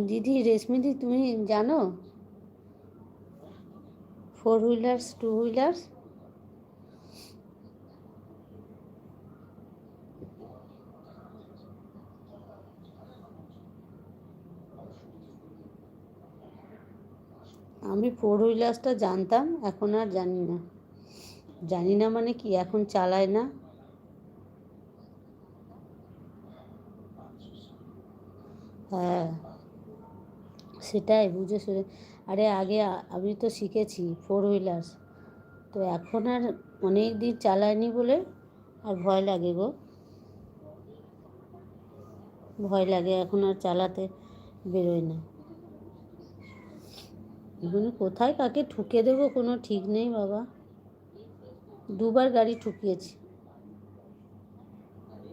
দিদি, রেশমিদি, তুমি জানো ফোর হুইলার্স, টু হুইলার্স? আমি ফোর হুইলার্সটা জানতাম, এখন আর জানি না। জানি না মানে কি, এখন চালায় না। হ্যাঁ, সেটাই বুঝে শুনে। আরে আগে আমি তো শিখেছি ফোর হুইলার্স, তো এখন আর অনেক দিন চালায়নি বলে আর ভয় লাগে গো। ভয় লাগে, এখন আর চালাতে বেরোয় না। এখন কোথায় কাকে ঠুকে দেবো কোনো ঠিক নেই বাবা। দুবার গাড়ি ঠুকিয়েছি।